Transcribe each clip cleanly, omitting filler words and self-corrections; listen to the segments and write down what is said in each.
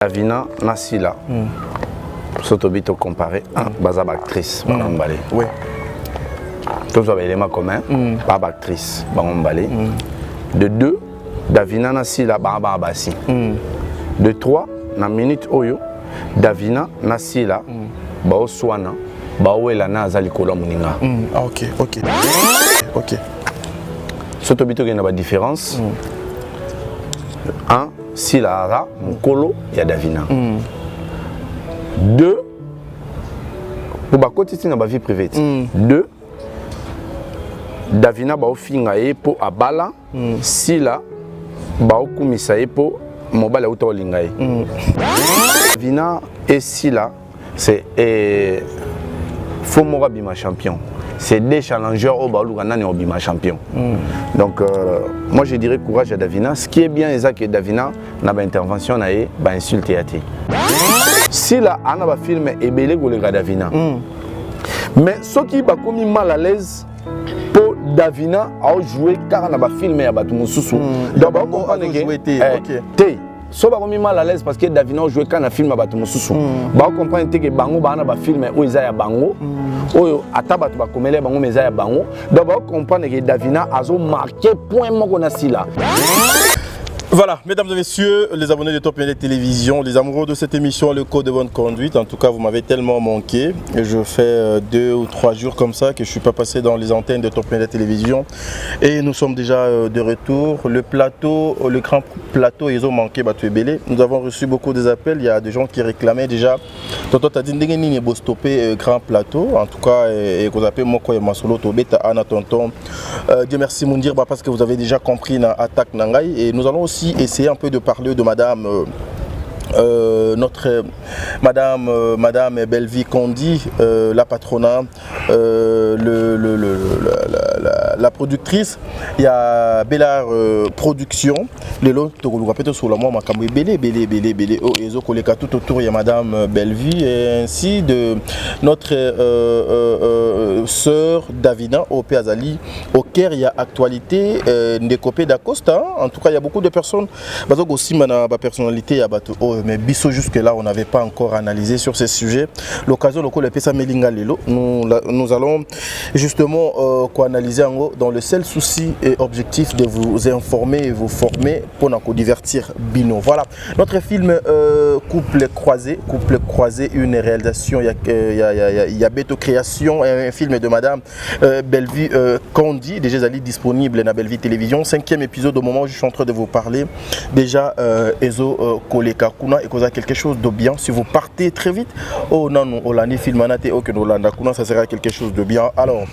Davina Nasila. Sotobito comparé à Bazab actrice. Oui. Tous les éléments communs. Pas actrice. De 2, Davina Nasila Baba Bassi. De 3, na minute Oyo, Davina Nasila Bao Swana Bao Elana Azali Kola Muninga. Ok. Sotobito il y a une différence. 1. Si la Ara, Mukolo, il y a Davina. 2. Pour ma côté, c'est dans ma vie privée. 2. Davina ba ofinga pour abala. Si la ba okumisa pour mobile auto lingaye. Davina et Sila, c'est Fomora Bima champion. C'est des challengeurs au Baoulugana et au Bima champion. Donc, moi je dirais courage à Davina. Ce qui est bien, c'est que Davina n'a pas intervention, n'a pas insulté à ti. Si là, on a un film et belé pour le Davina. Mais ce qui va commis mal à l'aise pour Davina a joué car on a un film et a battu mon sous-sous. Donc, on comprend que so ba komi mal à l'aise parce que Davina a joué quand un film a battu mon sous-sous. Ba comprend que bango ba na ba film où ils a bango. Oyo ataba tu ba komele bango meza ya bango. Donc ba comprendre que Davina a marqué point moko na sila. Voilà, mesdames et messieurs, les abonnés de Top Media Télévision, les amoureux de cette émission, le code de bonne conduite. En tout cas, vous m'avez tellement manqué. Et je fais 2 ou 3 jours comme ça que je ne suis pas passé dans les antennes de Top Media Télévision. Et nous sommes déjà de retour. Le plateau, le grand plateau, ils ont manqué Batouébélé. Nous avons reçu beaucoup des appels. Il y a des gens qui réclamaient déjà. Tonton t'as dit qu'il faut stopper grand plateau. En tout cas, et vous appelez Moko et Masolo Tobeta Anna Tonton. Dieu merci Moundir parce que vous avez déjà compris l'attaque Nangai. Et nous allons aussi essayer un peu de parler de madame notre madame Belvie Kondi, la patronat, la productrice. Il y a Bellard Production. Les lots peut-être sur la moi belé oh et tout autour il y a madame Belvie et ainsi de notre sœur Davina au Péazali au Caire. Il y a actualité des copés d'Acosta. En tout cas il y a beaucoup de personnes aussi ma personnalité à bateau mais biso jusque là on n'avait pas encore analysé sur ces sujets. L'occasion le pesa melinga lelo nous allons justement analyser dans le seul souci et objectif de vous informer et vous former pour nous divertir bino. Voilà notre film couple croisé, une réalisation il y a Beto Création, un film de madame Belvie Kondi déjà disponible dans Belvie Télévision, 5e épisode au moment où je suis en train de vous parler. Déjà Ezo Koleka Kuna et causa quelque chose de bien. Si vous partez très vite, oh non, Olani Filmanate, ok, Olanda Kuna, ça sera quelque chose de bien. Alors,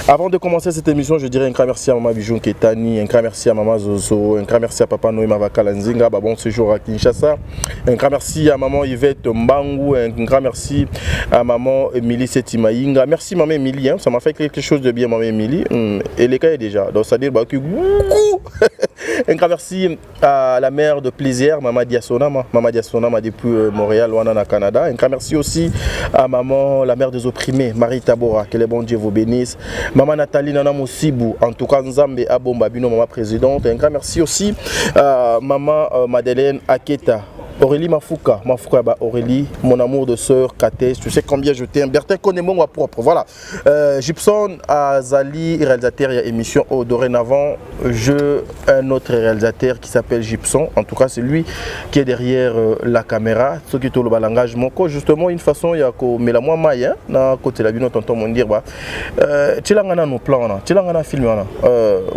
avant de commencer cette émission, je dirais un grand merci à Maman Bijoun Ketani, un grand merci à Maman Zozo, un grand merci à Papa Noé Mavakalanzinga, bon séjour à Kinshasa, un grand merci à Maman Yvette Mbangu, un grand merci à Maman Emilie Setimaïnga. Merci Maman Emilie, hein, ça m'a fait quelque chose de bien, Maman Emilie. Et les cas est déjà, donc ça veut dire que un grand merci à la mère de plaisir, Maman Diasonama depuis Montréal, Wanana, Canada. Un grand merci aussi à maman, la mère des opprimés, Marie Tabora, que les bons Dieu vous bénissent. Maman Nathalie Nana Moussibou, en tout cas Nzambe Abomba Bino, maman présidente. Un grand merci aussi à maman Madeleine Aketa. Aurélie Mafouka, Aurélie, mon amour de sœur, Kates, tu sais combien je t'aime. Bertin connaît-moi moi propre, voilà. Gibson Azali, réalisateur et émission dorénavant. Un autre réalisateur qui s'appelle Gibson, en tout cas c'est lui qui est derrière la caméra. Ce qui est le langage moko, justement une façon il y a que mais la moi maïa na côté la bino tonton mon dire bah tu l'as nos plans là, tu l'as film là,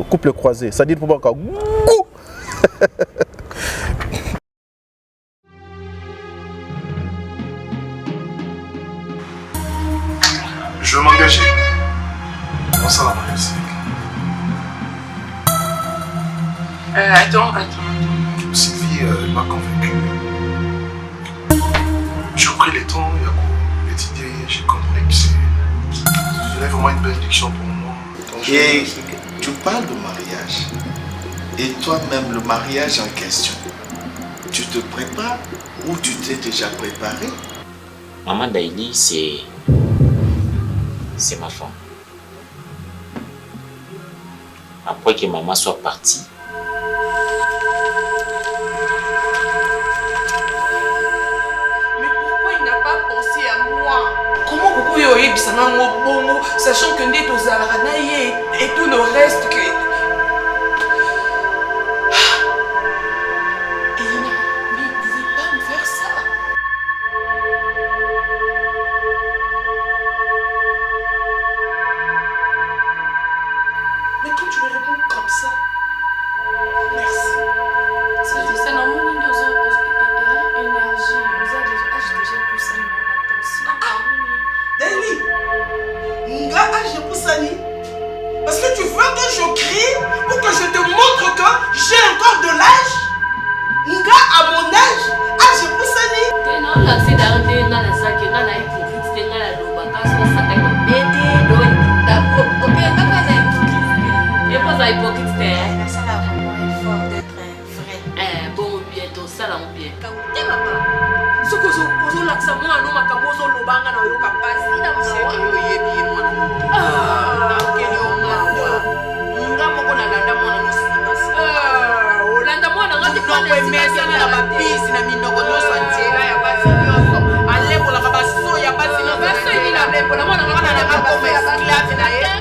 couple croisé, ça dit pour pas Je veux m'engager. Comment ça va, Marie? Attends. Sylvie, elle m'a convaincu. J'ai pris le temps, il y a une idée, j'ai compris que c'est vraiment une bénédiction pour moi. Et tu parles de mariage. Et toi-même, le mariage en question, tu te prépares ou tu t'es déjà préparé? Maman Daily, c'est ma femme. Après que maman soit partie, sachant que Ndé Tozalaranaye et tout le reste que... Elena, mais il ne pouvait pas me faire ça. Mais quand tu me réponds comme ça, merci. C'est normal, nous avons énergie. Nous avons déjà plus ça dans Dali, nga âge poussani. Parce que tu veux que je crie pour que je te montre que j'ai encore de l'âge. Nga à mon âge, âge poussani. non, là, c'est d'arrêter, là, la sac, là, la hypocrite, là, la loba, parce qu'on s'attaque au bébé, d'accord, ok, d'accord, c'est hypocrite. Il n'y a pas d'hypocrite, Ça là, vraiment effort d'être vrai. bon, bientôt, ça là, on bien. T'es maman. Ce que je l'axe à moi, non, ma camozo, lobanga, non, yo, capaz, il a mon C'est que yo yebi moi non. quel est au mawa. Nga moko na landa mwana no simba. Olanda, moi, on a raté Non pe mesa na mapisi na minoko no santiera ya basi nyonso. Alebo la baso ya basi no baso ni na lebo la mwana ngana na makoma esclave na ye.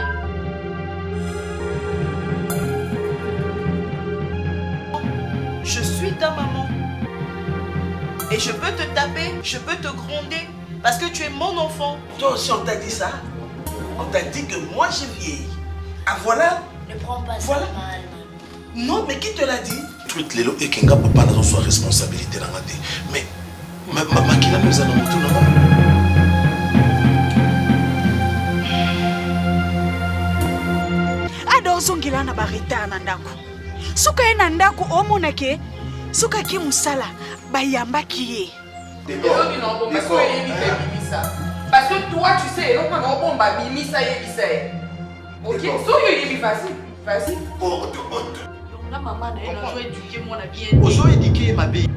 Je suis ta maman. Et je peux te taper, je peux te gronder, parce que tu es mon enfant. Toi aussi, on t'a dit ça. On t'a dit que moi, j'ai vieilli. Ah voilà. Ne prends pas ça Voilà. mal. Non, mais qui te l'a dit? Tweet lelo et kenga papa na soit responsabilité na ngate. Mais maman qui la nous a dans mon tour Ada ozongela na bareta na ndako. Suka ye na ndako omonake suka ki musala bayambaki ye. Parce que toi, tu sais, donc on va mimisa et bisa. Ok, so you facile. Facile. La maman, elle a éduqué moi, la bien. Ozo éduquer ma belle.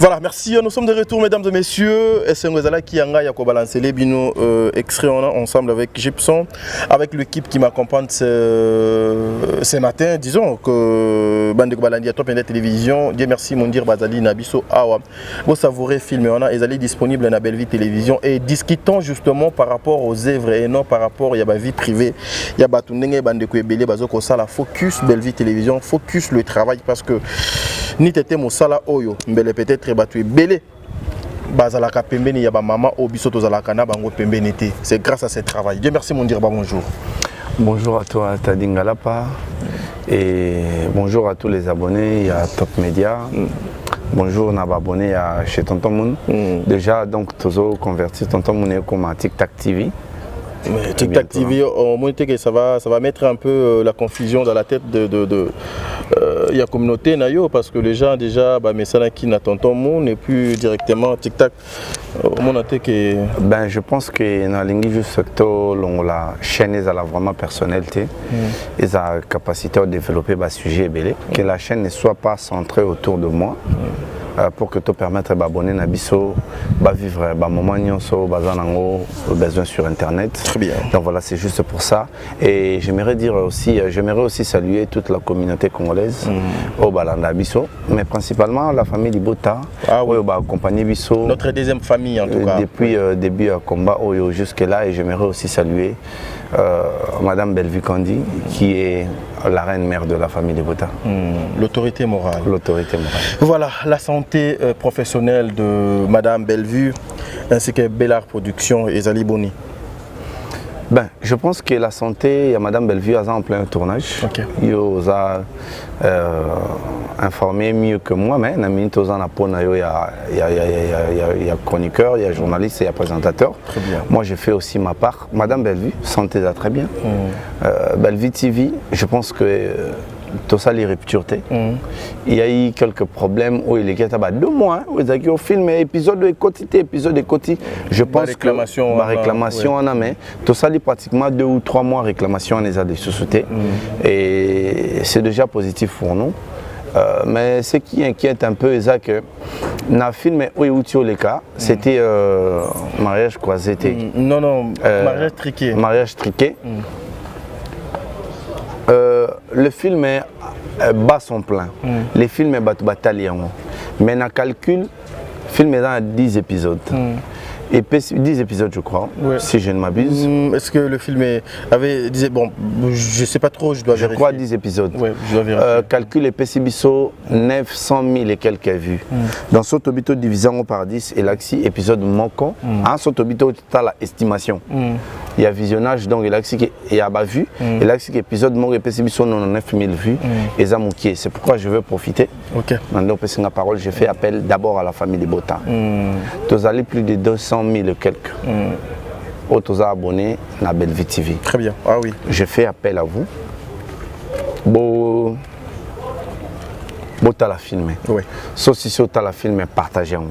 Voilà, merci. Nous sommes de retour, mesdames et messieurs. Et c'est Ngozala qui a balancé les binos extraits ensemble avec Gibson, avec l'équipe qui m'accompagne ce matin. Disons que Bandeko Balandi à Top Internet Télévision. Dieu merci, mon dire Bazali Nabiso Awa. Vous savourez film, on a Ezali disponible dans Belle Vie Télévision et discutons justement par rapport aux œuvres et non par rapport à la vie privée. Il y a Batundenge Bandeko Ebele Bazoko Sala focus Belle Vie Télévision, focus le travail parce que ni tete Mosala Oyo, mbele peut-être batu belé bazalaka pembeni ya ba maman obiso tozalaka na bango pembeni te. C'est grâce à ce travail. Dieu merci mon dire bonjour. Bonjour à toi Tadingalapa et bonjour à tous les abonnés, il y a Top Media. Bonjour à abonnés chez Tonton Moun. Déjà donc tozo converti Tonton Moun comme à TikTok TV. Mais TikTok TV, au moins que ça va mettre un peu la confusion dans la tête de la communauté nayo parce que les gens déjà mais ça qui n'attendent mon et plus directement TikTok au monde que ben je pense que dans l'ingé juste la chaîne est vraiment personnalité et sa capacité à développer le sujet belé que la chaîne ne soit pas centrée autour de moi. Pour que te permettre d'abonner à Bisso, de vivre un moment besoin sur internet. Très bien. Donc voilà, c'est juste pour ça. Et j'aimerais aussi saluer toute la communauté congolaise au Balanda Bisso, mais principalement la famille Libota, oui. accompagné Bisso. Notre deuxième famille en tout cas. Depuis début combat jusque là, et j'aimerais aussi saluer Madame Bellevue Kandi, qui est la reine mère de la famille Libota. L'autorité morale. L'autorité morale. Voilà, la santé professionnelle de Madame Bellevue ainsi que Bellard Production et Zali Boni. Ben, je pense que la santé, il y a Madame Bellevue en plein tournage. Okay. Il a informé mieux que moi, mais il y a chroniqueur, il y a journaliste, il y a présentateur. Très bien. Moi, j'ai fait aussi ma part. Madame Bellevue, santé ça très bien. Bellevue TV, je pense que tout ça, les ruptures. Il y a eu quelques problèmes où il y a 2 mois, où il a filmé épisode de côté, je pense réclamation, que la réclamation en a, mais tout ça, il pratiquement 2 ou 3 mois réclamation en les a des sociétés. Et c'est déjà positif pour nous. Mais ce qui inquiète un peu, c'est que dans le film où les cas, c'était mariage croisé. Non, mariage triqué. Mariage triqué. Le film est bas son plein. Le film est bataillon. Mais dans le calcul, film est dans 10 épisodes. Et 10 épisodes, je crois, si je ne m'abuse. Est-ce que le film avait... Bon, je ne sais pas trop, je dois vérifier. Je crois 10 épisodes. Oui, je dois vérifier. Calcul et Pessibiso, 900 000 et quelques vues. Dans Sotobito, division par 10, et l'axi, épisode manquant. En Sotobito, tu as l'estimation. Il y a visionnage, donc il y a vu. Et l'axi, épisode manquant et Pessibiso, 99 000 vues. Et Zamoukier. C'est pourquoi je veux profiter. Ok. Maintenant, parce que parole, j'ai fait appel d'abord à la famille de Bota. Vous allez plus de 200 000 et quelques. Autres abonnés à Bellevue TV. Très bien. Ah oui. Je fais appel à vous. Bon, tu as la filmé. Oui. Sauf si tu as la filmé, partagez-vous.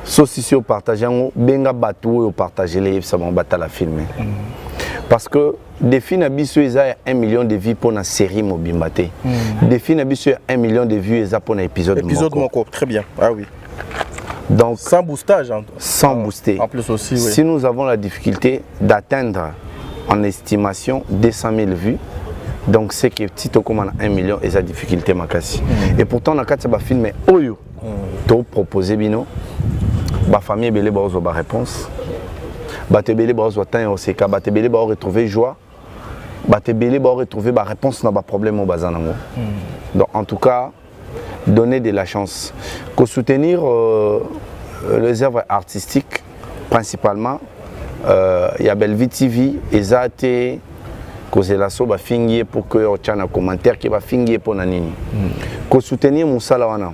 Sauf si tu partagez-vous, benga batou et partagez-les, ça va battre la filmé. Parce que des films habitués, ils ont 1 million de vues pour une série Mobimbate. Des films habitués, 1 million de vues, ils ont pour un épisode Moko. Très bien. Ah oui. Donc, sans boostage. Sans booster. En plus aussi, oui. Si nous avons la difficulté d'atteindre en estimation 200 000 vues, donc c'est que si tu commandes 1 million, et la difficulté makasi. Et pourtant, on a quatre films Oyo. Tu proposé bino, la famille belé baozo ba réponse, te belé baozo temps au CK, te belé baozo retrouver joie, te belé baozo retrouver ba réponse na ba problème au bazanango. Donc en tout cas, donner de la chance. Pour soutenir les œuvres artistiques, principalement, il y a Bellevue TV, et ça a été causé la soba fingier pour que on tienne un commentaire qui va fingier pour nanini. Pour soutenir mon salawana,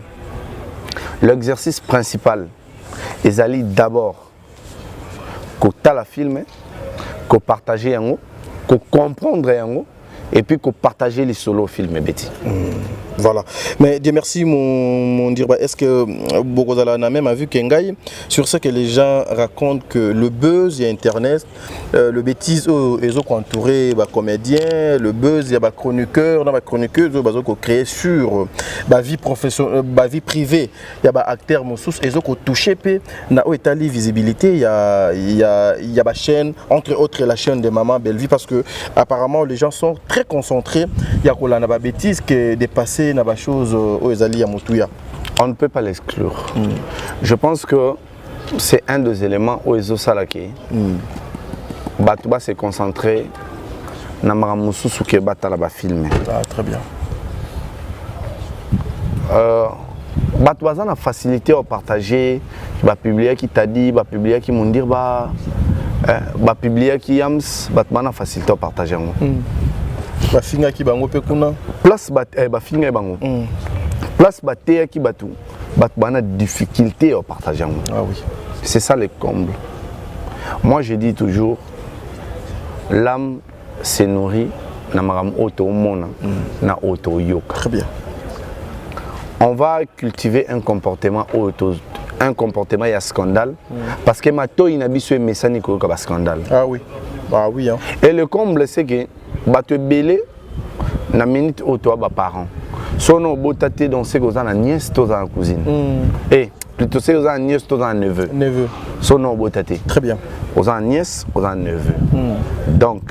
l'exercice principal est d'aller d'abord que tu la filmer, que partager un mot, que comprendre un mot, et puis que partager les solos films Betty. Voilà. Mais Dieu merci, mon dire, est-ce que Bogozala n'a même vu Kengai sur ce que les gens racontent que le buzz, il y a Internet, le bêtise, ils ont entouré les comédiens, le buzz, il y a des chroniqueurs, des chroniqueuses, ils ont créé sur la vie professionnelle, la vie privée, il y a des acteurs, ils ont touché, il y a une visibilité, il y a des chaînes, entre autres la chaîne de Maman Bellevue, parce que apparemment les gens sont très concentrés, il y a des bêtises qui dépassent. On ne peut pas l'exclure. Je pense que c'est un des éléments où ils ont salaki. Batouba s'est concentré na maramususu ke batala ba filmer. Ah, très bien. Batouba a facilité à partager, ba publier qui t'a dit, ba publier qui m'ont dit ba publier qui yams, batouba a facilité à partager. Bafinga ki bango pe kuna place bafinga bango place bateya ki batu bana difficulté à partager. Ah oui, c'est ça le comble. Moi je dis toujours l'âme se nourrit na maram auto mona na auto yoka. Très bien. On va cultiver un comportement il y a scandale parce que mato inabiso mesani ko ka scandale. Ah oui. Ah oui hein. Et le comble c'est que te belé na minute auto ba parents sono botate donc c'est que na nièce to na cousine et plutôt c'est que na nièce to na neveu sono botate. Très bien. Aux en nièce aux en neveu. Donc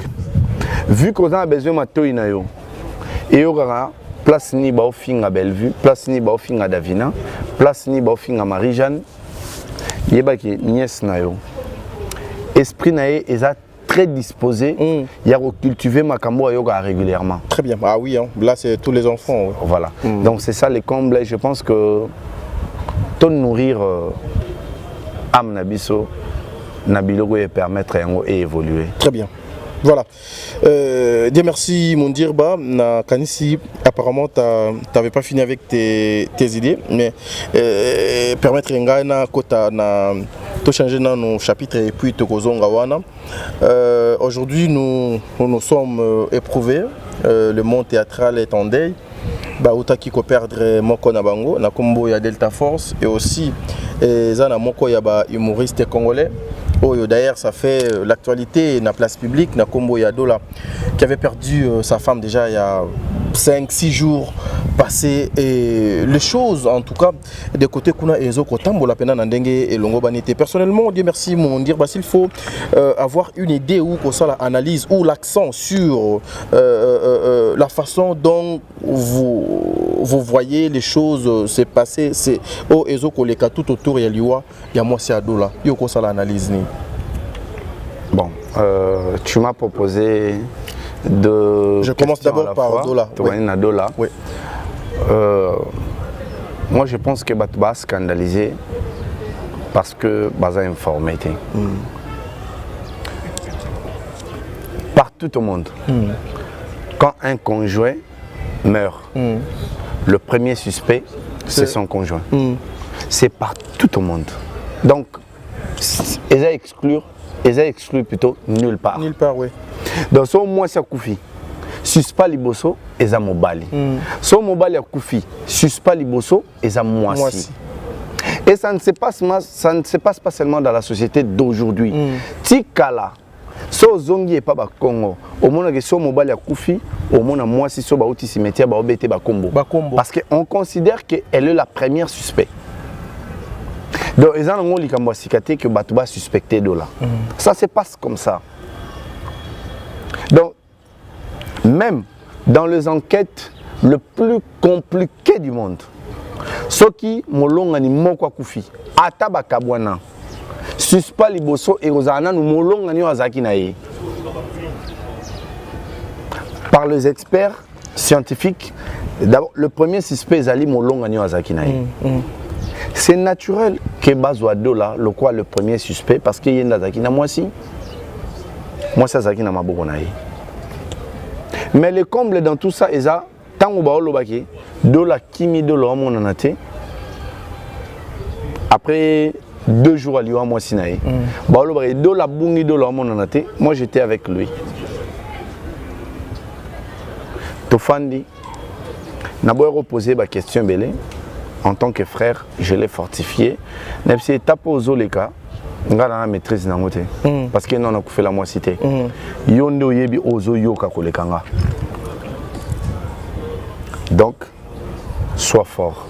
vu qu'on a besoin mato inayo et aura place ni ba finga Bellevue, place ni ba finga Davina, place ni ba finga Marie-Jeanne yeba ki nièce na yo esprit na ye eza très disposé, il y a cultivé Makambo à yoga régulièrement. Très bien, ah oui, hein. Là c'est tous les enfants. Ouais. Voilà, donc c'est ça les combles. Je pense que ton nourrir âme Nabiso, Nabilogo et permettre et évoluer. Très bien. Voilà. Dieu merci mon dirba. Na Kanisi, apparemment tu n'avais pas fini avec tes idées, mais permettre na kota na to changer dans nos chapitres et puis te kozonga wana. Aujourd'hui nous sommes éprouvés. Le monde théâtral est en deuil. Bauta qui ko perdre moko na bango na kombo ya Delta Force et aussi zana moko ya ba humoriste congolais. D'ailleurs, ça fait l'actualité, la place publique, na kombo ya Dola, qui avait perdu sa femme déjà il y a 5-6 jours passés et les choses en tout cas des côtés kuna ezo kotambo la pena ndenge et longo banité. Personnellement, Dieu merci mon dire s'il faut avoir une idée ou qu'on ça la analyse ou l'accent sur la façon dont vous voyez les choses se passer, c'est au ezo koleka tout autour ya liwa ya moi c'est adola yo ko ça l'analyse ni. Bon, tu m'as proposé de... Je commence d'abord par Dola. Oui. Dola. Oui. Moi, je pense que Batouba scandalisé parce que Baza informé. Partout au monde, quand un conjoint meurt, le premier suspect, c'est son conjoint. C'est partout au monde. Donc, ils excluent plutôt nulle part. Nulle part, oui. Donc, si moi c'est Koufi, suspect liboso, et à mobali. Si mobali a Koufi, suspect liboso, et à moisi. Et ça ne se passe pas seulement dans la société d'aujourd'hui. Tikala, so zongi et pas Congo. Au monde que so mobali a Koufi, au monde moi si so baouti cimetière ba obete ba kombo. Parce qu'on considère qu'elle est la première suspecte. Donc, ils ont dit que Batouba suspecté de là. Ça se passe comme ça. Donc, même dans les enquêtes le plus compliquées du monde, ce qui molonga ni moko kufi, ataba kabwana, suspect liboso et rozana nous molonga ni azaki nae. Par les experts scientifiques, d'abord le premier suspect Zali molonga ni azaki nae. C'est naturel que Bazwa Dola, le premier suspect, parce qu'il y a un moi aussi. Moi, c'est Zaki na maboko nae. Mais le comble dans tout ça, c'est ça, tant que Baolo Baki, Dola Kimi Dola mon anate. Après 2 jours à Lyon, moi Sinae. Baolo Baki, Dola Bungi Dola mon anate. Moi, j'étais avec lui. Tofandi, n'a pas reposé ma question belé. En tant que frère, je l'ai fortifié. Même si étape aux oleka, on a la maîtrise dans côté. Parce que non, on a fait la moitié. Yondo yebi ozo yoka kolekanga. Donc, sois fort.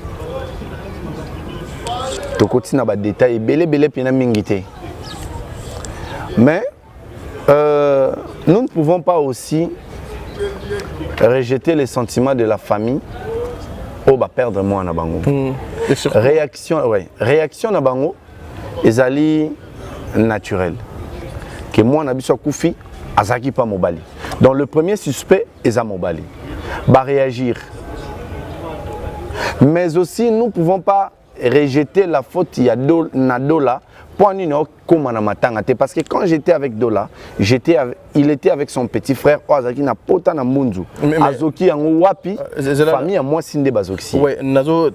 Tu continues à détailler, belé pina mingité. Mais nous ne pouvons pas aussi rejeter les sentiments de la famille. Oh bah perdre moi na bango. Réaction na bango ezali naturel. Que moi na biso kufi azaki pa mobali. Donc le premier suspect eza mobali. Ba réagir. Mais aussi nous ne pouvons pas rejeter la faute ya na Dola pour nino komana matanga te parce que quand j'étais avec Dola, il était avec son petit frère Oazaki na pota na munzu. Azoki yango wapi famille à moi sinde bazoksi. Ouais, nazo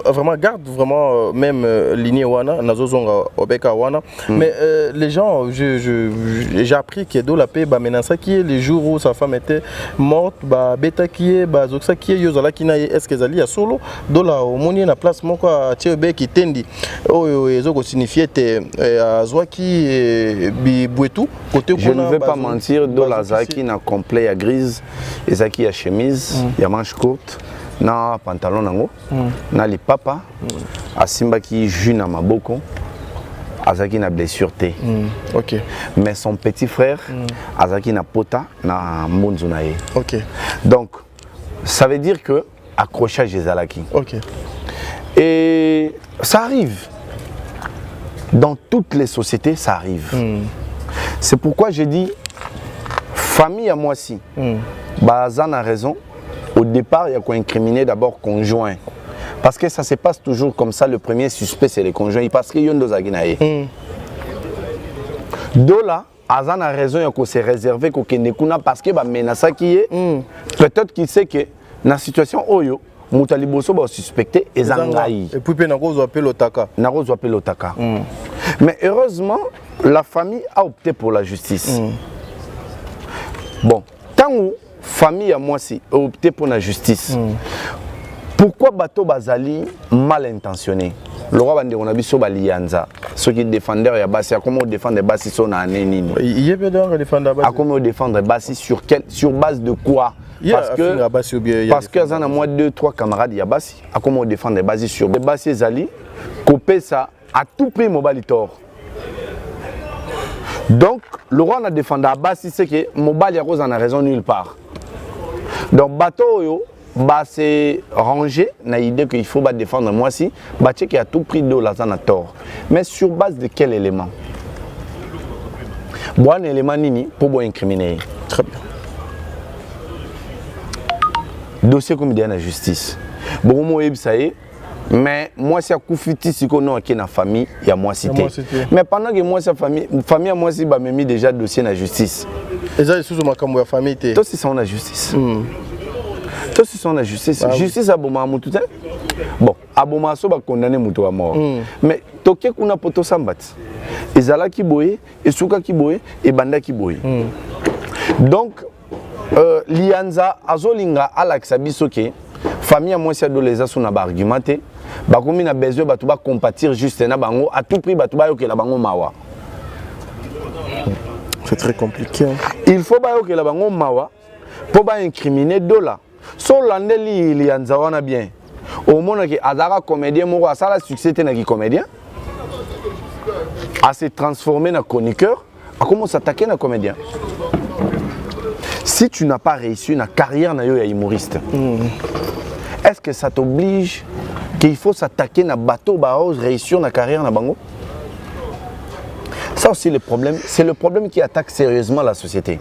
vraiment garde vraiment même lignée wana, nazo zonga obeka wana. Mais les gens j'ai appris que Dola pe ba menasa qui est les jours où sa femme était morte, ba beta qui est bazoksa qui est yozala kina est-ce que zali ya solo Dola au moni na place moko a tiebe ki tendi. Oh ezoko signifier te Azwaki Bibouetou côté je ne vais pas mentir, Dola Zaki na complet ya grise, Zaki ya chemise, ya manche courte, na pantalon nango, na li papa, asimba ki jus na maboko, Azaki na blessure te. OK. Mais son petit frère, Azaki na pota na munzu na ye. OK. Donc ça veut dire que accrochage des alaki. OK. Et ça arrive. Dans toutes les sociétés, ça arrive. C'est pourquoi je dis, famille à moi si, Bazan a raison. Au départ, il y a quoi incriminer d'abord conjoint. Parce que ça se passe toujours comme ça. Le premier suspect, c'est les conjoints. Parce qu'il y a une Zaginae. Dola, Azan a raison, il y a qu'on s'est réservé parce que menace qui est. Peut-être qu'il sait que dans la situation Oyo, Moutaliboso va suspecter et Zangaï. Et puis Narozo appelle l'Otaka. Narozo appelle l'Otaka. Mais heureusement, la famille a opté pour la justice. Bon, tant que famille à moi si a opté pour la justice, pourquoi Bato Bazali mal intentionné? le roi bande on a biso balianza ceux qui défendeurs ya basi comment défendre basi son année nini il y a bien défendre basi comment défendre basi sur base de quoi parce que ça a moi 2-3 camarades ya basi comment défendre basi sur basi zali couper ça à tout prix mobile tort. Donc le roi a défendu à basi c'est que mobile ya rose en a raison nulle part. Donc bateau yo bah c'est rangé na idée qu'il faut pas défendre moi si bah check à tout prix de la zone à tort mais sur base de quel élément bon élément nini pour bon incriminer très bien dossier comme dit la justice bon moi ça y est mais moi c'est à Koufiti si qu'on a qui na famille il y a moi cité mais pendant que moi sa famille à moi si bah mis déjà dossier na justice et ça sous ma comme famille té toi c'est ça on a justice toi c'est son la justice justice à Boma Moutou bon à Boma so ba condamner Moutou à mort mais toke kuna poto sambat ezala ki boye esuka ki boye et banda ki boye donc lianza azolinga alaksa bisoke famille moi c'est adolescent sous na ba argumenté ba komi na besoin ba to ba compatir juste na bango à tout prix ba to ba yokela bango mawa c'est très compliqué il faut ba yokela bango mawa pour ba incriminer dollar. So landeli lianza wana bien. Au monde qui azara comédien moko a sala succès te na ki comédien. A se transformer na chroniqueur, a commencé à attaquer na comédien. Si tu n'as pas réussi na carrière na yo ya humoriste. Est-ce que ça t'oblige qu'il faut s'attaquer na bateau ba ose réussir na carrière na bango? Ça aussi le problème, c'est le problème qui attaque sérieusement la société.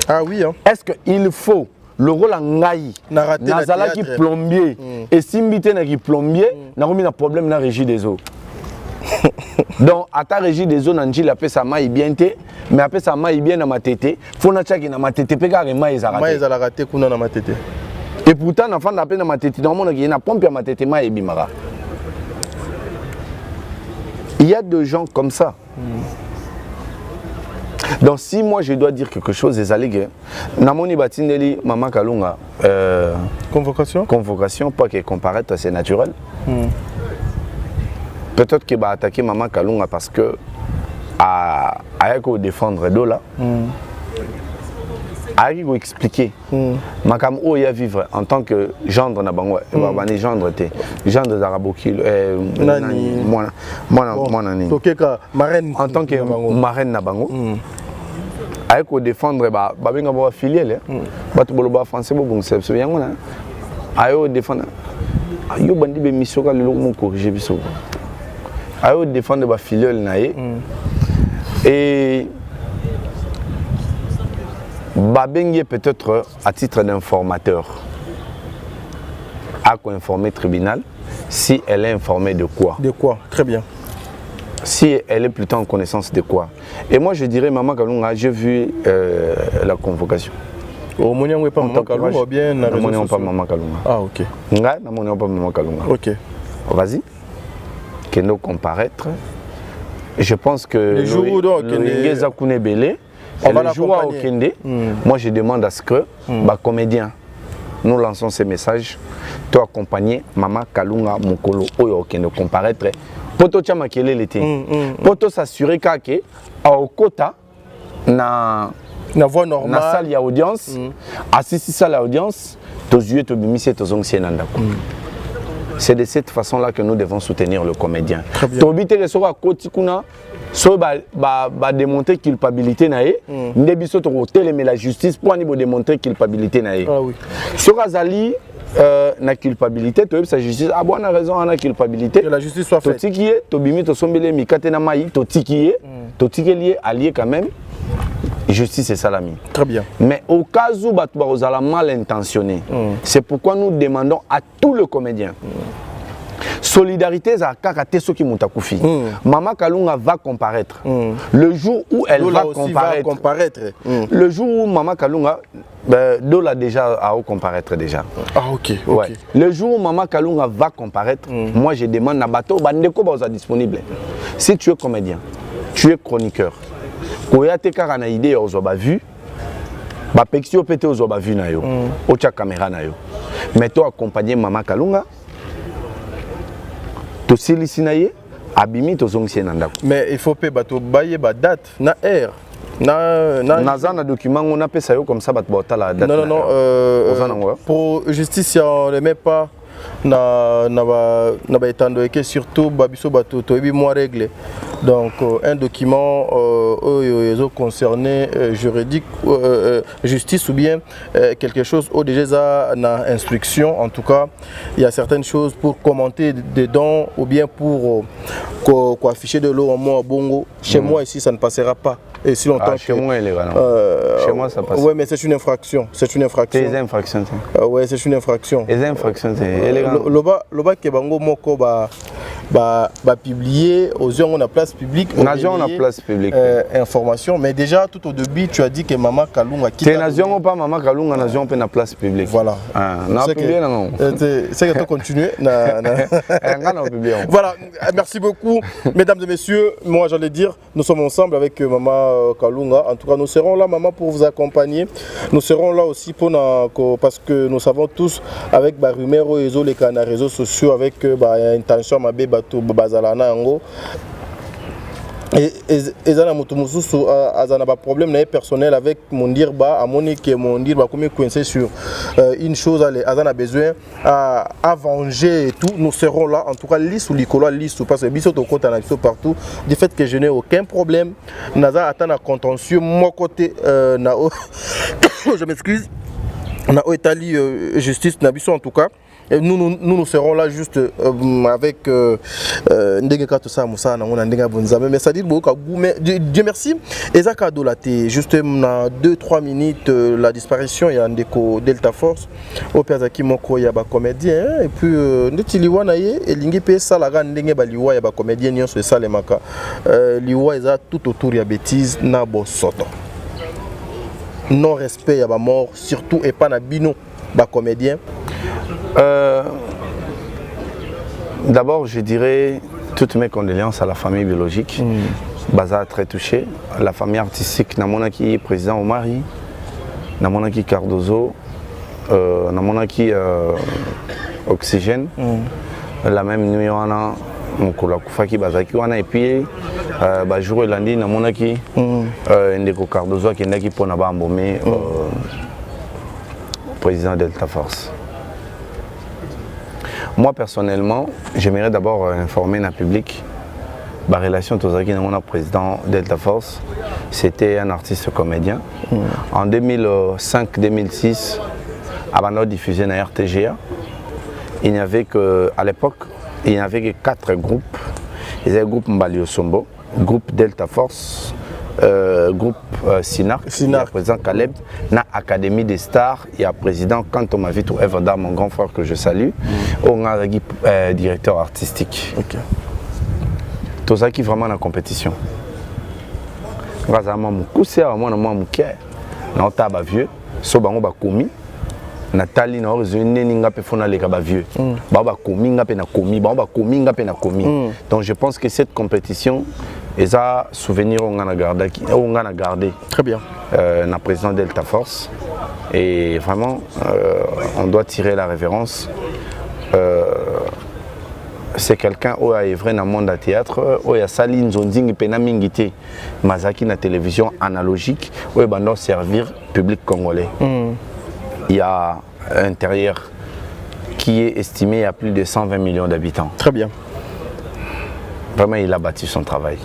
Ah oui hein. Est-ce qu'il faut le rôle en ngaï nazala qui plombier et simbité na qui plombier na remis un problème na régie des eaux. Donc à ta régie des eaux nanji la paix ça maille bien té mais après ça maille bien na matete faut na tchaki na matete pe carrément ils a raté. Ils a raté kuna na matete. Et pourtant na fin na peine na matete dans monde qui na pompe à matete maille bimara. Il y a des gens comme ça. Donc si moi je dois dire quelque chose, les allégués, Namoni Batineli, Maman Kalunga, convocation, pas que comparaître, c'est naturel. Peut-être qu'il va attaquer Maman Kalunga parce que à défendre Dola, à expliquer, Makam où il y a vivre en tant que gendre Nabango, gendre d'Arabokil, en tant que marraine Nabango. Avec défendre babenga ba filiale batu boloba français bo bon c'est bien on ayo défendre ayo bandi be mission ka lelo mo corriger biso ayo défendre ba filiale naé et babengi peut-être à titre d'informateur à quoi informer tribunal si elle est informée de quoi très bien. Si elle est plutôt en connaissance de quoi. Et moi je dirais Maman Kalunga, j'ai vu la convocation. Au moment où pas Maman Kalunga ou bien na réseau pas Maman Kalunga. Ah OK. Nga na moment pas Maman Kalunga. OK. Vas-y. Que nous comparaître. Je pense que le jour où donc Ngeza Kunebele, le jour où Kende, moi je demande à ce que comédien nous lançons ces messages, toi accompagner Maman Kalunga Mokolo oyo Kende comparaître. Poto chama kele l'été. Poto s'assurer que au quota na voix normale na salle ya audience assisi salle à audience to yeux to bimisi to zongsi nandako. C'est de cette façon-là que nous devons soutenir le comédien. Tobite ke soko koti kuna so ba démontrer culpabilité naé ndebiso to télémer la justice pour ni démontrer culpabilité naé. Ah oui. Sur Azali na culpabilité, tu sa justice a bonne raison en la culpabilité. Que la justice soit faite. Toti qui est, tobimi to sombele mi katena mai, toti qui est lié allié quand même. Justice et salami. Très bien. Mais au cas où Batouba Rosala mal intentionné, c'est pourquoi nous demandons à tous les comédiens. Solidarité za kakate soki mutakufi. Maman Kalunga va comparaître. Le jour où elle va comparaître. Le jour où Maman Kalunga Dola déjà à comparaître déjà. Ah OK. Ouais. Le jour où Maman Kalunga va comparaître, moi je demande na bateau bandeko ba disponible. Si tu es comédien, tu es chroniqueur. Koyate kara na idée ozoba vu. Ba pexio pété ozoba vu na yo. Ocha caméra na yo. Mais toi accompagner Maman Kalunga to silisi na ye abimi to zongisi na ndako. Mais il faut payer bato baye ba date na heure. Naza na document on a pesa yo comme ça bat bota la date. Non, pour justice on ne met pas na étendre que surtout babiso bato to ebi moi règle. Donc un document concerné juridique justice ou bien quelque chose au déjà na instruction. En tout cas il y a certaines choses pour commenter dedans ou bien pour afficher de l'eau en moi bongo. Chez moi ici ça ne passera pas. Et si longtemps chez moi il est chez moi ça passe. Ouais, mais c'est une infraction. C'est une infraction. C'est une infraction. Ouais, c'est une infraction. C'est une infraction. Loba kebango moko ba publier aux gens on a place publique. Nation on a place publique. Information, mais déjà tout au début tu as dit que Maman Kalunga quitte. C'est nation ou pas Maman Kalunga nation peut na place publique. Voilà. Na publier non. C'est que tu continuer Voilà, merci beaucoup mesdames et messieurs. Moi j'allais dire nous sommes ensemble avec Maman Kalunga. En tout cas, nous serons là, maman, pour vous accompagner. Nous serons là aussi parce que nous savons tous, avec rumeurs et les réseaux sociaux, avec intention, ma bébé, bazalana, ango. Et ça a un problème personnel avec mon dire à Monique et mon dire comme coincé sur une chose Azan a besoin à venger et tout. Nous serons là en tout cas lisse ou licola lisse parce que bisous au côté partout du fait que je n'ai aucun problème. Naza attend un contentieux mon côté je m'excuse. Na Italie justice na biso en tout cas. Et nous serons là juste avec mais ça dit Dieu merci. Ezaka Dolate, juste dans 2-3 minutes la disparition il y a un déco Delta Force au Piazaki Moko ya ba comédien et puis ndetiliwa na ye elingi pe sala ga ndenge ba liwa ya ba comédien nyonso esalemaka liwa eza tout autour ya bêtise na bosoto. Non respect ya ba mort surtout et pas na bino ba comédien. D'abord, je dirais toutes mes condoléances à la famille biologique. Baza très touché. La famille artistique, Namonaki, président Omari, Namonaki Cardozo, Namonaki Oxygène. La même nuit, on a Kufaki Bazaki, et puis jour et lundi, Namonaki Ndeko Cardozo qui est pour Naba Mbomé, président Delta Force. Moi personnellement, j'aimerais d'abord informer le public. La relation Tozaki mon président Delta Force, c'était un artiste comédien. En 2005-2006, avant de diffuser dans RTGA, il n'y avait que, à l'époque, il n'y avait que 4 groupes. Il y avait le groupe Mbali Osombo, groupe Delta Force, groupe Sinar, président Caleb, na Académie des Stars, il y a président quand on m'a vu tout Everdar, mon grand frère que je salue, on a directeur artistique. Tout ça qui est vraiment dans la compétition. Grâce à moi, je suis vieux, je Nathalie na origine ninga pe fona leka ba vieux. Ba komi nga pe na komi, ba komi nga pe na komi. Donc je pense que cette compétition est un souvenir on a gardé. Très bien. Na président Delta Force et vraiment on doit tirer la révérence. C'est quelqu'un qui a œuvré dans le monde du théâtre, qui a sali nzonzing pena mingité mazaki na télévision analogique, qui a servir le public congolais. Il y a un intérieur qui est estimé à plus de 120 millions d'habitants. Très bien. Vraiment, il a bâti son travail.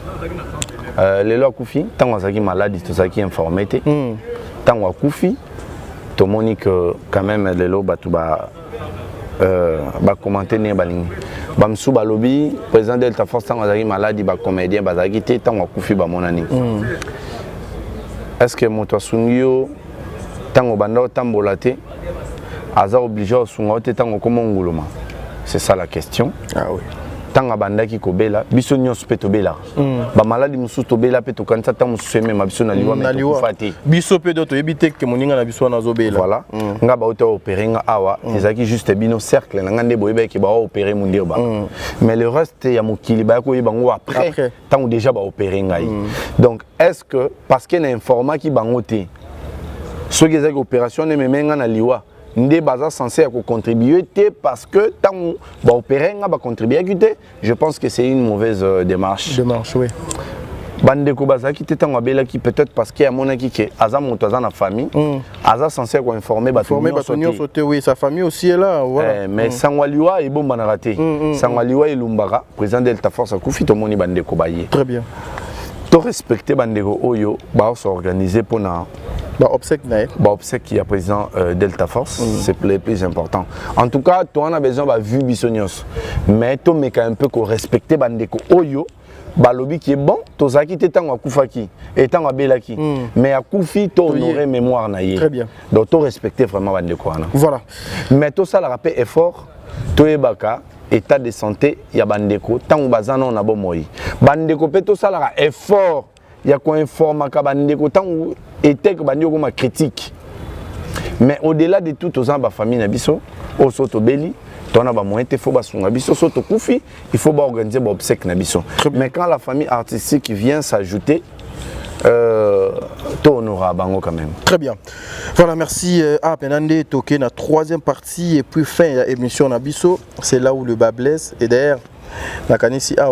Les lois Koufi, tant que malade, tout ça qui est informé. Tant que Koufi, tout le monde quand même les lois commenter ne baling. Bamsou balobi, président Delta Force tant que malade, il comédien, bazagité tant que Koufi ba monani. Est-ce que moto sungio tango banda tambolate aza obligé au sunga te tango komonguluma? C'est ça la question. Ah oui. Tango banda ki kobela biso nyonso pe tobela ba maladi musu tobela pe to kanisa tango seme ma biso na liwa me to fati biso pe do to yebite ke moninga na biso na zobela. Voilà. Nga ba auto opérer nga awa ezaki juste bino cercle na ngande boyeba ki ba opérer mundir ba. Mais le reste ya mokili ba ko yebango après tango déjà ba opérer ngai. Donc est-ce que parce que na informa ki bango te ceux qui ont opération ne me menga na liwa ndé baza censé contribuer parce que tant ba opérer nga ba contribuer je pense que c'est une mauvaise démarche. Démarche, oui. Bandeko bazaki te tango abela ki peut-être parce qu'il y a monaki que aza moto aza na famille aza censé ko informer bato sauter oui sa famille aussi est là voilà. Mais sangwaliwa et bomba na raté sangwaliwa et lumbara président Delta Force a kufi to moni bandeko baye très bien to respecter bandeko oyo ba s'organiser pour na ba obsèque qui est président Delta Force c'est le plus important en tout cas toi on a besoin ba vu bisonios mais to meka un peu ko respecter bandeko oyo balobi qui est bon tozaki te tango akufaki et tango abelaki mais akufi to honorer mémoire na ye très bien donc to respecter vraiment bandeko wana voilà mais to ça la rappel effort to ebaka état de santé ya bandeko tango bazana na bomoi bandeko pe to ça la effort ya ko informa ka bandeko tango était que bandeko ma critique mais au-delà de tout aux ba famille na biso au soto beli on a ba moyen te faut ba sunga biso soto kufi il faut ba organiser ba obsèque na biso mais quand la famille artistique vient s'ajouter to honora bango quand même. Très bien. Voilà, merci à Penande Toké la troisième partie et puis fin de l'émission Nabiso, c'est là où le bas blesse et d'ailleurs la kanisi a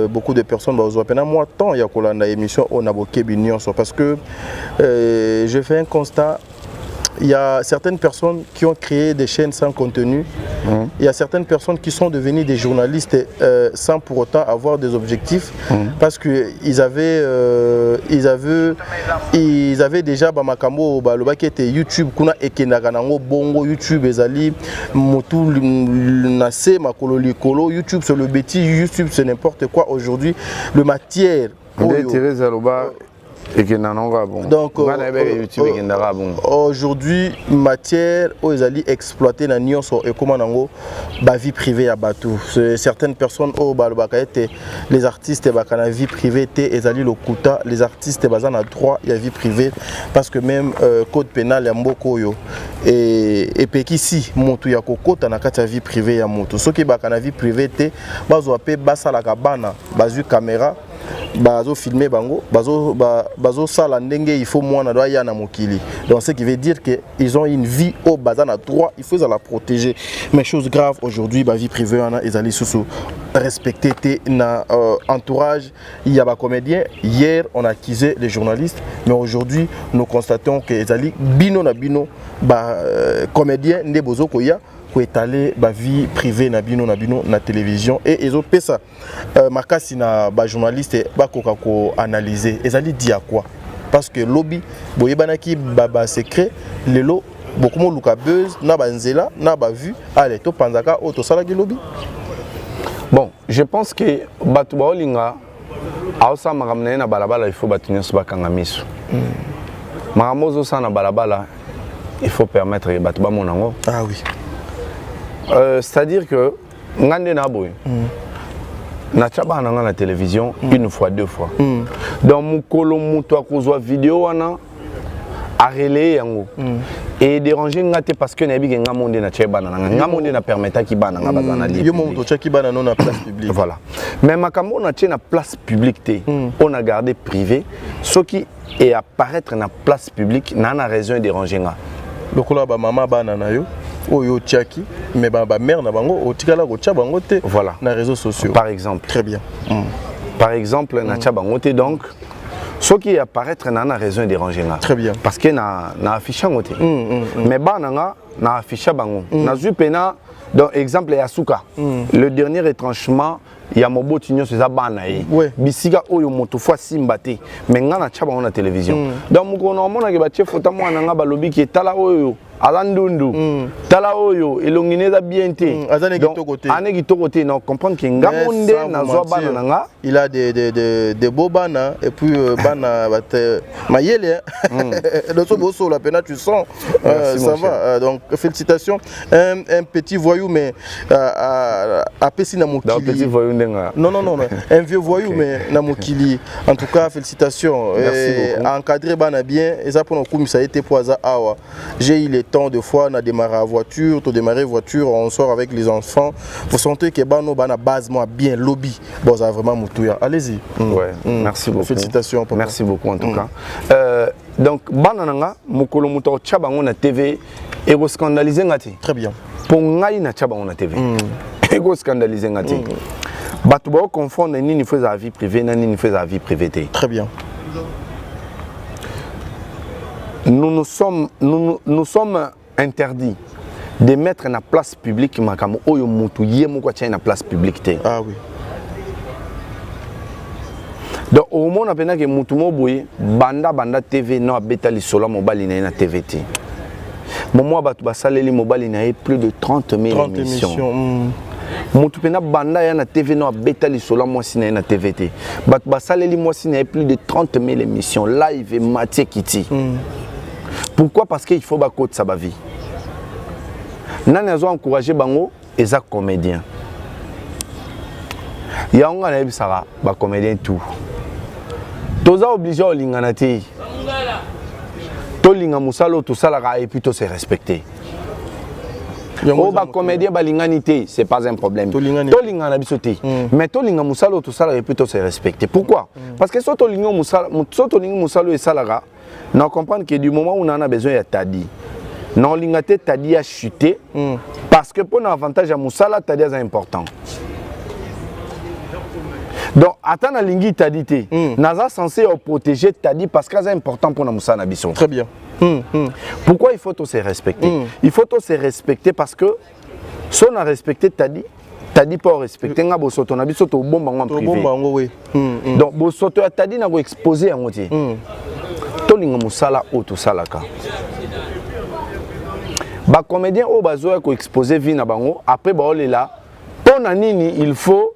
beaucoup de personnes bah pendant moi temps il y a kolanda émission on a boké bignon parce que je fais un constat. Il y a certaines personnes qui ont créé des chaînes sans contenu. Il y a certaines personnes qui sont devenues des journalistes sans pour autant avoir des objectifs parce qu'ils avaient déjà Bamakambo qui était YouTube, kuna ekenaganango bongo YouTube ezali motu nase makolo likolo YouTube c'est le bêtis YouTube c'est n'importe quoi aujourd'hui le matière. Donc aujourd'hui matière aux ali exploiter na nyonso et comment nango ba vie privée à bateau certaines personnes au balobaka été les artistes bakana vie privée té ezali lokuta les artistes bazana droit ya vie privée parce que même code pénal ya mboko yo et pekisi moto ya kokota na kati ya vie privée ya moto soki bakana vie privée té bazo apé basala ka bana bazu caméra bazo filmer bango bazo sala ndenge il faut moi na doit ya na mokili donc ce qui veut dire que ils ont une vie au bazana droit il faut la protéger mais chose grave aujourd'hui ba vie privée ana ezali sous respecter té na entourage il y a ba comédien hier on a accusé les journalistes mais aujourd'hui nous constatons que ezali bino na bino ba comédien ndé bozoko ya pour étaler la vie privée na bino na télévision et ils ont fait ça makasi na ba journaliste ba ko analyser ezali dit à quoi parce que lobby boyebanaki baba secret lelo beaucoup mo luka buzz na banzela na ba vu allez to panzaka auto sala ki lobby bon je pense que batu ba olinga ausa makamna na balabala il faut batunyo so bakanga miso makamozo sana balabala il faut permettre batu ba monango ah oui. C'est-à-dire que ngande na boy na tchaba na la télévision une fois deux fois donc mukolo muto akozwa vidéo wana a relayer yango et déranger ngate parce que na bi nga monde na tchaba na nga monde na permettre ki bana nga bazana libre yo monde tchaki bana non na place publique voilà mais makambo na tchena place publique té on a gardé privé ce qui est apparaître na place publique na raison déranger nga lokola ba mama bana na yo oyo tchaki mais ba mère na bango otikala ko tcha bango te voilà na réseaux sociaux par exemple très bien par exemple na tcha bango te donc ce qui apparaître na raison déranger nga très bien parce que na affiche ngote mais bana nga na affiche bango na zupena donc exemple ya suka le dernier retranchement ya moboti nyonso eza bana ye bisika oyo moto fois simbate mais nga na tcha bango na télévision donc moko na mona ke ba tie photo mwana nga balobi ki tala oyo alandundu tala oyo elongineza bien te azane kitoko te ane kitoko te non comprendre que ngamonde na zo bana nanga il a des beaux bana et puis bana bate mayele le so bosso la pena tu sens ça va donc félicitations un petit voyou mais à pesi na mokili petit voyou ndenga non un vieux voyou mais na mokili en tout cas félicitations encadrer bana bien et ça pour nous comme ça a été poisa awa j'ai eu temps de fois on a démarré à voiture, tu démarrer voiture, on sort avec les enfants. Vous sentez que bano bana base moi bien lobby. Bon ça vraiment moutouya. Allez-y. Ouais. Merci beaucoup. Félicitations papa. Merci beaucoup en tout cas. Donc banananga mukolo muto chabango na TV et vous scandalisez ngati. Très bien. Pour ngai na tchaba on a TV. Et vous scandalisez ngati. Batu ba confondre ni fait sa vie privée ni fait sa vie privée. Très bien. Nous sommes interdits de mettre en place publique makamo oyo mutu yemo kwa na place publique te. Ah oui. Donc au moment appena que mutu mo boye banda TV no abeta li sola mobile na TV te. Momo batu basaleli mobile na plus de 30 000 émissions. Mutu pena banda ya na TV no abeta li sola mo sina na TV te. Batu basaleli mo sina plus de 30 000 émissions live et Mathieu Kiti. Pourquoi? Parce qu'il faut ba côté sa vie. Nani azo encourager bango eza comédien. Ya on na ebisara ba comédien tout. Toza obligé au lingana te. To linga musalo to salara et puis to se respecter. Oh ba comédien ba lingani te, c'est pas un problème. To lingana biso te. Mais to linga musalo to salara et puis to se respecter. Pourquoi? Parce que soto linga musalo et salara, on comprend que du moment où on en a besoin, il y a Tadi. Non, l'ingate Tadi a chuté parce que pour l'avantage à Moussala, Tadi est important. Donc, attends, l'ingui Tadi, Naza censé protéger Tadi parce que c'est important pour Moussala Nabisson. Très bien. Pourquoi il faut tous se respecter? Il faut tous se respecter parce que si on a respecté Tadi, Tadi pas respecter, on a besoin de Nabisson au bon moment privé. Donc, besoin de Tadi n'a pas exposé à moitié. Tolinga musala auto salaka. Ba comédien au bazo ko exposer vie na bango après ba olela pona nini il faut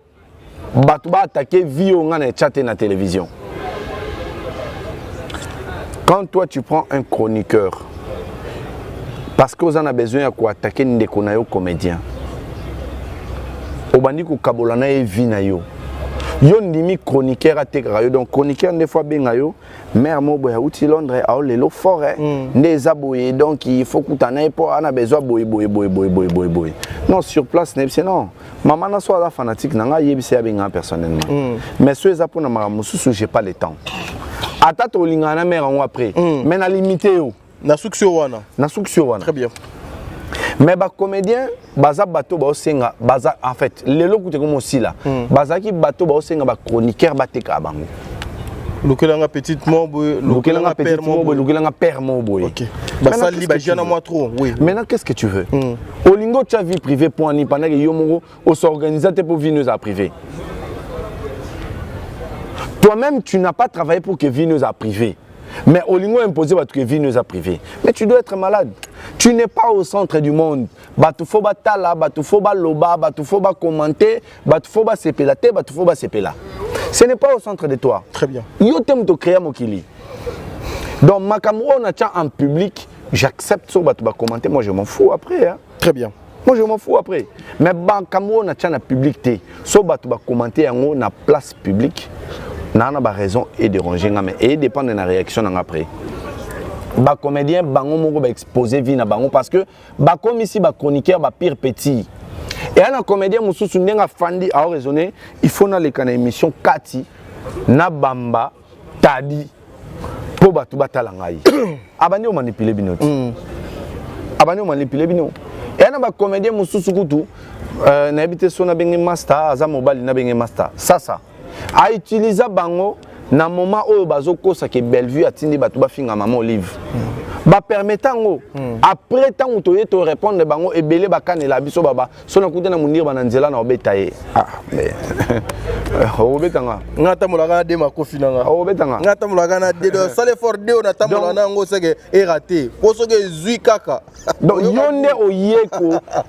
batu ba attaquer vie on na chatter na télévision. Quand toi tu prends un chroniqueur parce que vous en a besoin à attaquer ndeko na yo comédien. Obandi ko kabolana e vie na yo. Yo ndimi chroniqueur à tekra yo donc chroniqueur des fois benga yo mère mo boya outi Londres a lelo forêt des aboyé donc il faut que t'en aies pour on a besoin boy. Non sur place c'est non maman na soit la fanatique nanga yebise ya benga personnellement mais ceux za pour na maramususu j'ai pas le temps ata to linga na mère on après mais na limité yo na succès wana très bien. Mais les comédiens, baza bateau ba osenga baza en fait les locaux comme aussi là baza qui bateau ba osenga ba chroniqueur ba teka bango lukelanga petite mobo lukelanga père mobo lukelanga père mobo OK basa li ba jana moi trop oui. Maintenant qu'est-ce que tu veux olingo tu as vie privée pour ani pendant que yo mongo au s'organiser pour vineuse à privé. Toi-même tu n'as pas travaillé pour que vineuse à privé. Mais Olingo imposé que vineuse à privé. Mais tu dois être malade. Tu n'es pas au centre du monde. Batufo batala, batufo loba, batufo commenter, batufo sepelate, batufo sepela. Ce n'est pas au centre de toi. Très bien. Yo t'aime te créer mokili. Donc makamou on a en public, j'accepte ça batuba commenter, moi je m'en fous après hein. Très bien. Moi je m'en fous après. Mais makamou on a en public té. So batuba commenter en na place publique. Nana ba raison et déranger mais et dépend de la réaction après. Ba comédien bango moko ba exposer vie na bango parce que ba comme ici ba chroniqueur ba pire petit. Et un comédien mususu ndenga fandi a raisonner, il faut na les kana émission Kati na Bamba Tadi po batu batala ngai. Abandi o manipuler bino. Abandi o manipuler bino. Et un ba comédien mususu kutu na habité sona bengi master aza mobile na bengi master. Ça a utilisé bango na moment où bazo kosa ke Bellevue atindi batu ba finga maman Olive ba permettant après tant otoye to répondre bango ebele bakane la biso baba sona kuta na mundir bananzela na obetaye mais obetanga ngata mulaka de makofi nanga obetanga ngata mulaka na de sale for de on atamula na ngo seke raté poso ke zui kaka donc yonde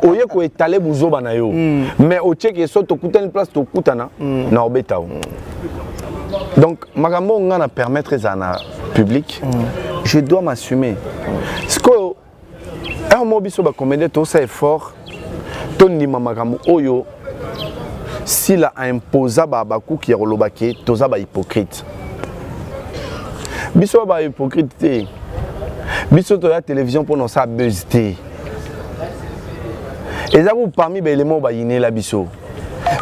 oyeko étaler buzoba na yo mais o check so to kuta une place to kutana na obetao. Donc, magambo ngana permettre à public, je dois m'assumer. Ce que un mot biso ba comédien tout ça est fort. Ton ni magambo oyo s'il a imposé ba baku ki rolobake toza ba hypocrite. Biso ba hypocrite té. Biso to la télévision pour nous ça buzzité. Et ça vous parmi ba éléments ba yiné la biso.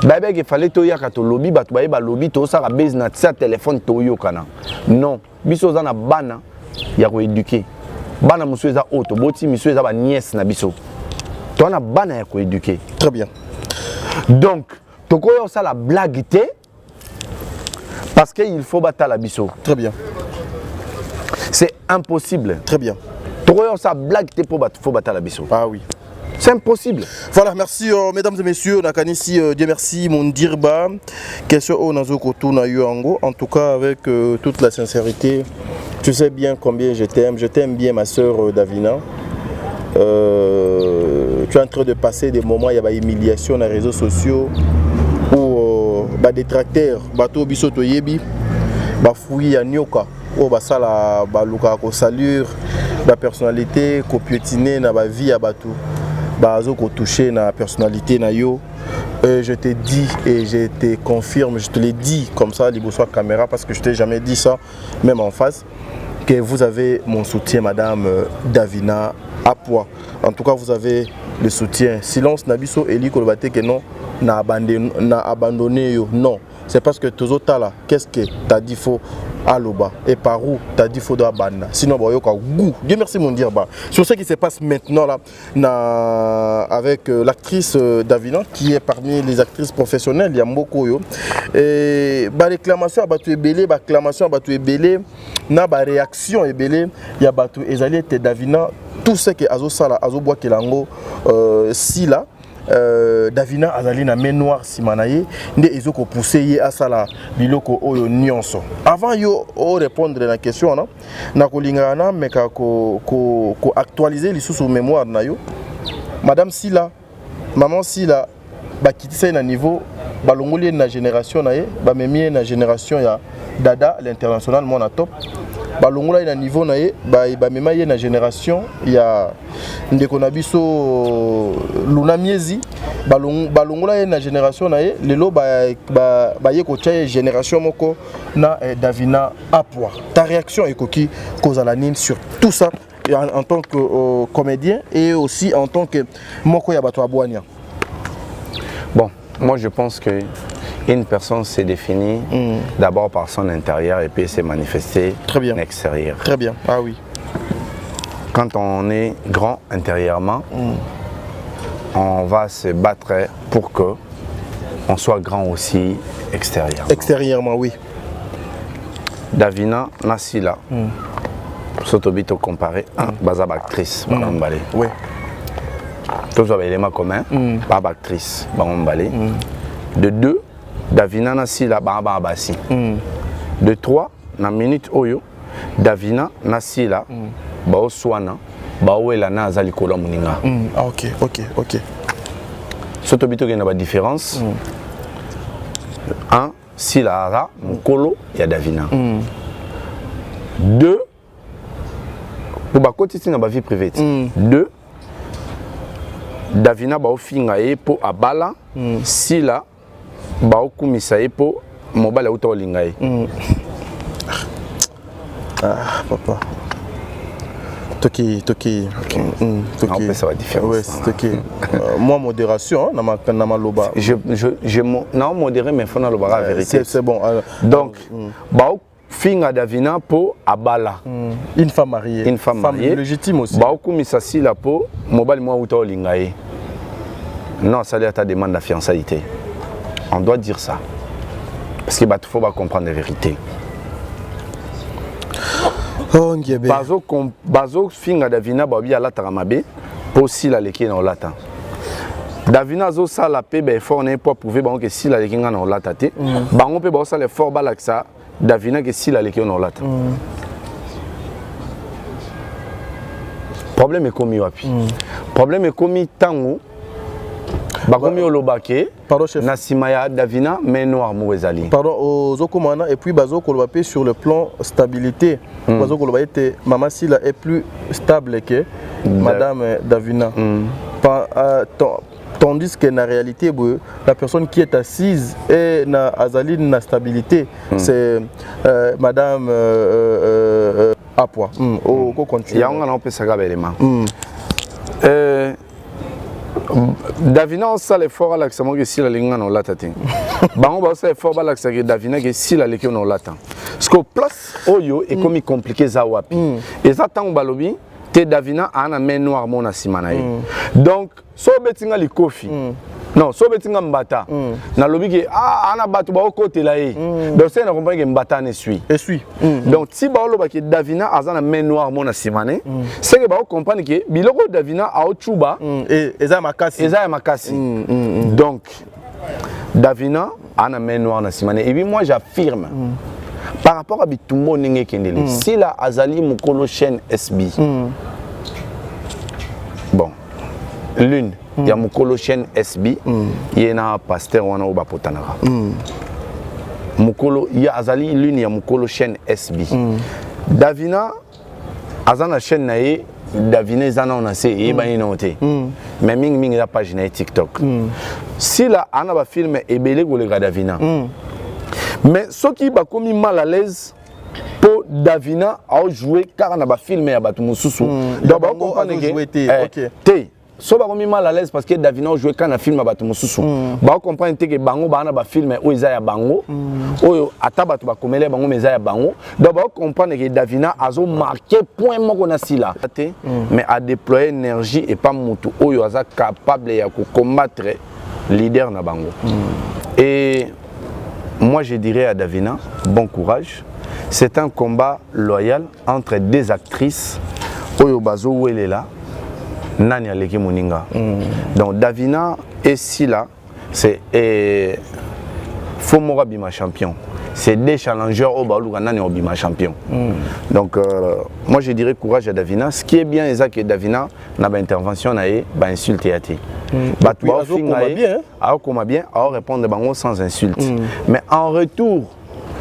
Bébé il fallait to yaka to lobby batu ba lobby to ça base na sa téléphone to yo kana non biso za na bana ya ko éduquer bana musu eza auto boti misu eza ba nièce na biso to na bana ya ko éduquer. Très bien. Donc tokoyo ça la blague té parce que il faut battre la biso. Très bien. C'est impossible. Très bien. Tokoyo ça blague té pour battre faut battre la biso. Ah oui. C'est impossible. Voilà, merci mesdames et messieurs. Nakanisi, Dieu merci, mon dirba. Question au Nazoko Tuna Yuango. En tout cas, avec toute la sincérité, tu sais bien combien je t'aime. Je t'aime bien, ma soeur Davina. Tu es en train de passer des moments, il y a des humiliations dans les réseaux sociaux où des détracteurs, bateau bisoto yebi, fouille à nyoka, où basala baluka ko salure, la personnalité, ko piétiner na ba vie à bateau. Bazo ko toucher na personnalité na yo. Je te dis et je te confirme, je te l'ai dit comme ça, libre caméra, parce que je t'ai jamais dit ça, même en face, que vous avez mon soutien, madame Davina Apua. En tout cas, vous avez le soutien. Silence Nabiso Eli Kolobate que non, n'a abandonné yo. Non, c'est parce que Tozota là, qu'est-ce que t'as dit faux Aloba et par où t'as dit faut de banda. Sinon bah yoka goût. Dieu merci mon dire bah. Sur ce qui se passe maintenant là avec l'actrice Davina qui est parmi les actrices professionnelles, il y a beaucoup yo. Et bah réclamation à battu belé, bah réclamation à battu belé, na bah réaction et belé, il y a battu ezali et Davina tout ce que azo sala azo bois kelango si là Davina azali na main noire simanaye nde ezoko pousser ye asala biloko oyo nyonso avant yo o répondre na question na kolinga na meka ko actualiser lisusu mémoire na yo madame Sila maman Sila bakitisa na niveau balongoli na génération na ye ba memie na génération ya Dada l'international mona top balongola na niveau na ye ba mema ye na génération ya ndeko na biso Luna Miezi balongola ye na génération na ye lelo ba ye ko tia génération moko na Davina Apua. Ta réaction ekoki kozala nini sur tout ça en tant que comédien et aussi en tant que moko ya bato abwania? Bon, moi je pense que une personne s'est définie d'abord par son intérieur et puis s'est manifestée en extérieur. Très bien, ah oui. Quand on est grand intérieurement, on va se battre pour que on soit grand aussi extérieurement. Extérieurement, oui. Davina Nasila, Sotobito comparé à Bazab actrice, oui. Tous les éléments communs, Bab actrice, De deux, Davina Nasila Baba Abassi. De trois, na minute Oyo, Davina Nasila Bao Swana, Bao Elana Azali Kola Muninga. Ah, ok. Sotobito qui n'a pas de différence. Un, Sila Ara, Mukolo, il y a Davina. Deux, pour ma côté, c'est dans ma vie privée. Deux, Davina Bao Fingae pour Abala, Sila Bao Kumisae pour Mobile Auto Lingae. Ah, papa. Toki. Non, ça va différence. Ouais, moi, modération, na maloba. Non, modéré, mais il faut na loba la vérité. C'est bon. Donc, Bao Finga Davina pour Abala. Une femme mariée. Une femme mariée. Légitime aussi. Bao Kumisasi la pour Mobile Moi Auto Lingae. Non, ça à ta demande de fiançailles. On doit dire ça. Parce qu'il faut comprendre la vérité. Oh, Bazo finga Davina babi ala taramabe pour si la leki na olata. Davina zo sa la pe be fort ne pour prouver que si la leki na olata te. Bango pe ba sa le fort balaksa Davina que si la leki na olata. Problème est commis wapi. Problème est commis tango. Bakomi olobake Nasimaya Davina mais noir Mouezali. Pardon aux Okomana et puis Bazo Kolobapé sur le plan stabilité. Bazo Kolobapé Maman Sila est plus stable que Madame Davina. Tandis que la réalité la personne qui est assise et na Azali na stabilité c'est Madame Apua. Au continue. Il y a un peu ça élément. Davina on sale fort à l'accent que si la linga non lata ting. Bango ba sale fort à l'accent que Davina que si la leki non lata. Parce que place oyo est comme compliqué za wapi. Et ça tant balobi te Davina ana main noire mona simana ye. Donc so betinga likofi. Non, so betinga mbata. Na lobi ke ana batu ba côté là ye. Donc c'est na comprendre que mbata ne suit. Donc si ba loba ke Davina azana main noire mona simana, c'est que ba comprendre que biloko Davina a ochuba et eza makasi. Eza makasi. Donc Davina ana main noire na simana et puis moi j'affirme par rapport à Bitumbo Nenge Kendele, si la Azali Mukolo chaîne SB, bon, l'une, il y a Mukolo chaîne SB, il y a un pasteur ou un Potanara. Mukolo, il y a Azali, l'une, il y a Mukolo chaîne SB. Davina, Azana chaîne nae, Davina, Zana on a fait, et ben il a mais ming la page na TikTok. Si la Anna va filmer et belé go le Davina. Mais ce qui va commis mal à l'aise pour Davina a joué car on a filmé à Batumususu. D'abord comprendre que so ba commis mal à l'aise parce que Davina a joué quand on a filmé à Batumususu. Ba comprendre que bango ba na ba filmé o Isaiah bango. Oyo atabatu ba komele bango meza ya bango. D'abord comprendre que Davina a marqué point moko na sila. Mais a déployer énergie et pas mutu oyo aza capable ya ko combattre leader na bango. Et moi, je dirais à Davina, bon courage. C'est un combat loyal entre deux actrices. Oyo Bazo Welela, Nani Aleki Moninga. Donc Davina et Sila, c'est Fomora Bima champion. C'est des challengers au Balouga Nani Obima champion. Donc moi je dirais courage à Davina. Ce qui est bien, c'est que Davina n'a pas intervention, n'a pas insulté à ti. Bien, à répondre sans insulte. Mais en retour,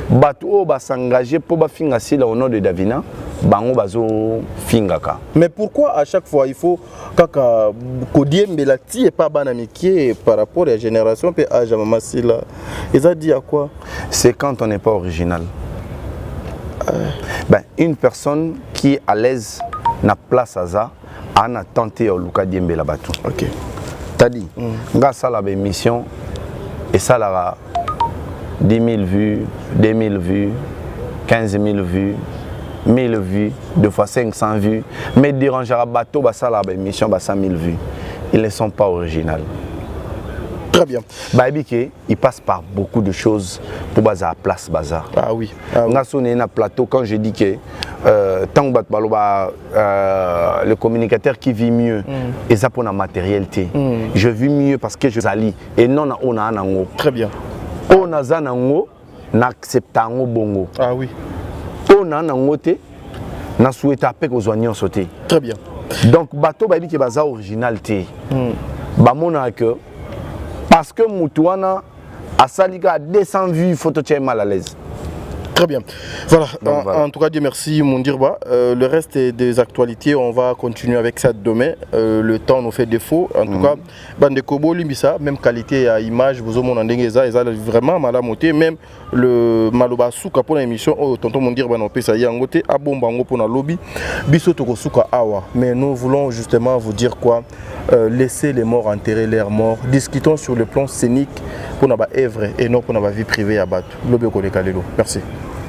Batou va s'engager pour finir si au nom de Davina, Bango Bazo Fingaka. Mais pourquoi à chaque fois il faut que Kodiem Belati et pas Banamikié par rapport à la génération et à Jamamasila? Ils ont dit à quoi? C'est quand on n'est pas original. Ben, une personne qui est à l'aise n'a place à ça, on a tenté au Luka Diembela Batou. Ok. T'as dit, grâce à la émission, et ça là, 10 000 vues, 2 000 vues, 15 000 vues, 1000 vues, 2 fois 500 vues, mais dérangera bateau, ça là, émission, 100 000 vues. Ils ne sont pas originaux. Très bien. Il passe par beaucoup de choses pour bazar place bazar. Ah oui. Un plateau quand je dis que tant que le communicateur qui vit mieux et ça pour la matérialité. Je vis mieux parce que je zali et non on a un. Très bien. On a zanango n'accepte un bongo. Ah oui. On a un ngote n'a souhaité appeler aux oignons sauter. Très bien. Donc bateau baby qui bazar originalité. Bamona que parce que Moutouana a salika 200 vues, photo tient mal à l'aise. Très bien. Voilà. Donc, voilà. En tout cas, Dieu merci, Mondirba. Le reste des actualités, on va continuer avec ça demain. Le temps nous fait défaut. En tout cas, Bande Kobo, Limbisa, même qualité à image, vous avez mondengeza, ils ont vraiment mal à monter. Même le Maloba Souka pour l'émission, oh, tonton Mondirba, on peut ça y angoter, à Bombango pour la lobby, Bisotoko Souka Awa. Mais nous voulons justement vous dire quoi? Laissez les morts enterrer leurs morts. Discutons sur le plan scénique pour notre œuvre et non pour notre vie privée à battre. Merci.